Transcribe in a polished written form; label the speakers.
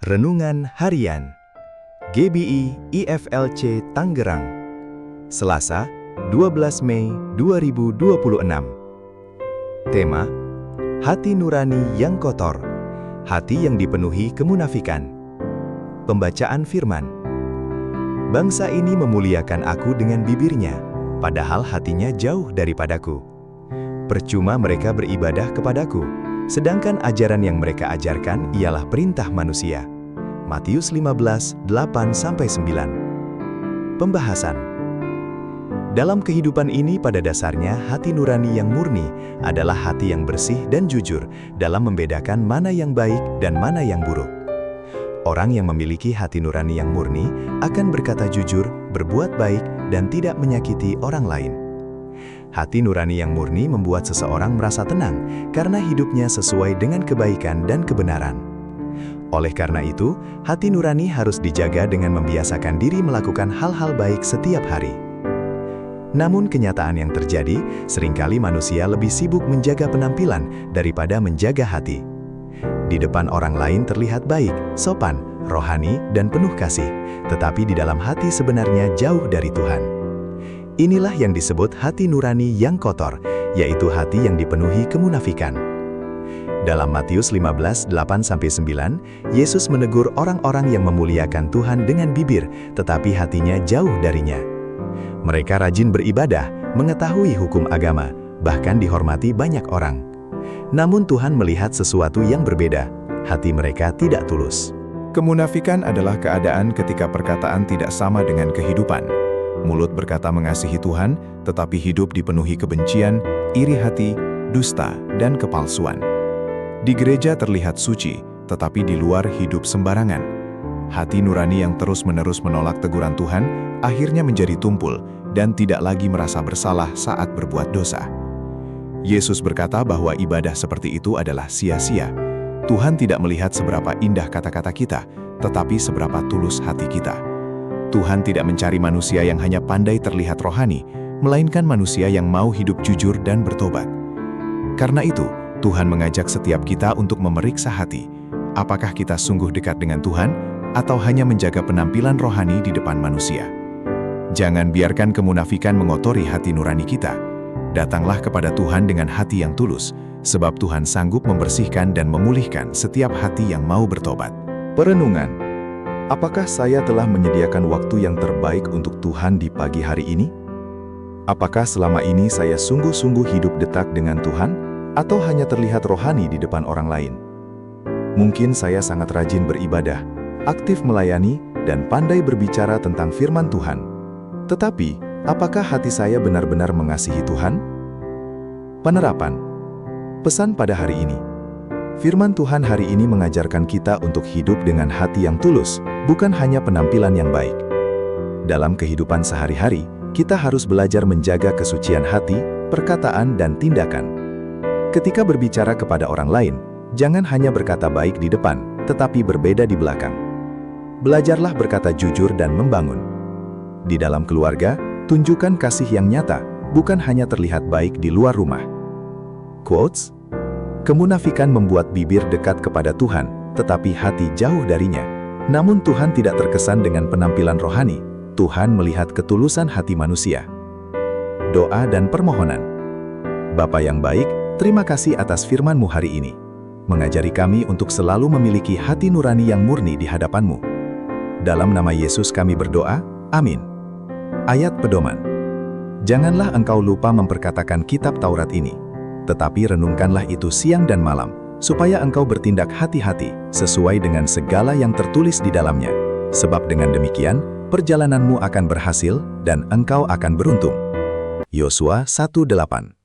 Speaker 1: Renungan Harian GBI IFLC Tangerang Selasa, 12 Mei 2026. Tema: Hati nurani yang kotor, hati yang dipenuhi kemunafikan. Pembacaan firman. Bangsa ini memuliakan aku dengan bibirnya, padahal hatinya jauh daripadaku. Percuma mereka beribadah kepadaku, sedangkan ajaran yang mereka ajarkan ialah perintah manusia. Matius 15, 8-9. Pembahasan. Dalam kehidupan ini pada dasarnya hati nurani yang murni adalah hati yang bersih dan jujur dalam membedakan mana yang baik dan mana yang buruk. Orang yang memiliki hati nurani yang murni akan berkata jujur, berbuat baik, dan tidak menyakiti orang lain. Hati nurani yang murni membuat seseorang merasa tenang karena hidupnya sesuai dengan kebaikan dan kebenaran. Oleh karena itu, hati nurani harus dijaga dengan membiasakan diri melakukan hal-hal baik setiap hari. Namun kenyataan yang terjadi, seringkali manusia lebih sibuk menjaga penampilan daripada menjaga hati. Di depan orang lain terlihat baik, sopan, rohani, dan penuh kasih, tetapi di dalam hati sebenarnya jauh dari Tuhan. Inilah yang disebut hati nurani yang kotor, yaitu hati yang dipenuhi kemunafikan. Dalam Matius 15, 8-9, Yesus menegur orang-orang yang memuliakan Tuhan dengan bibir, tetapi hatinya jauh darinya. Mereka rajin beribadah, mengetahui hukum agama, bahkan dihormati banyak orang. Namun Tuhan melihat sesuatu yang berbeda, hati mereka tidak tulus.
Speaker 2: Kemunafikan adalah keadaan ketika perkataan tidak sama dengan kehidupan. Mulut berkata mengasihi Tuhan, tetapi hidup dipenuhi kebencian, iri hati, dusta, dan kepalsuan. Di gereja terlihat suci, tetapi di luar hidup sembarangan. Hati nurani yang terus-menerus menolak teguran Tuhan, akhirnya menjadi tumpul dan tidak lagi merasa bersalah saat berbuat dosa. Yesus berkata bahwa ibadah seperti itu adalah sia-sia. Tuhan tidak melihat seberapa indah kata-kata kita, tetapi seberapa tulus hati kita. Tuhan tidak mencari manusia yang hanya pandai terlihat rohani, melainkan manusia yang mau hidup jujur dan bertobat. Karena itu, Tuhan mengajak setiap kita untuk memeriksa hati. Apakah kita sungguh dekat dengan Tuhan, atau hanya menjaga penampilan rohani di depan manusia? Jangan biarkan kemunafikan mengotori hati nurani kita. Datanglah kepada Tuhan dengan hati yang tulus, sebab Tuhan sanggup membersihkan dan memulihkan setiap hati yang mau bertobat.
Speaker 1: Perenungan. Apakah saya telah menyediakan waktu yang terbaik untuk Tuhan di pagi hari ini? Apakah selama ini saya sungguh-sungguh hidup dekat dengan Tuhan, atau hanya terlihat rohani di depan orang lain? Mungkin saya sangat rajin beribadah, aktif melayani, dan pandai berbicara tentang firman Tuhan. Tetapi, apakah hati saya benar-benar mengasihi Tuhan? Penerapan. Pesan pada hari ini. Firman Tuhan hari ini mengajarkan kita untuk hidup dengan hati yang tulus, bukan hanya penampilan yang baik. Dalam kehidupan sehari-hari, kita harus belajar menjaga kesucian hati, perkataan, dan tindakan. Ketika berbicara kepada orang lain, jangan hanya berkata baik di depan, tetapi berbeda di belakang. Belajarlah berkata jujur dan membangun. Di dalam keluarga, tunjukkan kasih yang nyata, bukan hanya terlihat baik di luar rumah. Quotes: Kemunafikan membuat bibir dekat kepada Tuhan, tetapi hati jauh darinya. Namun Tuhan tidak terkesan dengan penampilan rohani. Tuhan melihat ketulusan hati manusia. Doa dan permohonan. Bapa yang baik, terima kasih atas firman-Mu hari ini. Mengajari kami untuk selalu memiliki hati nurani yang murni di hadapan-Mu. Dalam nama Yesus kami berdoa, amin. Ayat pedoman. Janganlah engkau lupa memperkatakan kitab Taurat ini, tetapi renungkanlah itu siang dan malam, supaya engkau bertindak hati-hati sesuai dengan segala yang tertulis di dalamnya. Sebab dengan demikian, perjalananmu akan berhasil dan engkau akan beruntung. Yosua 1:8.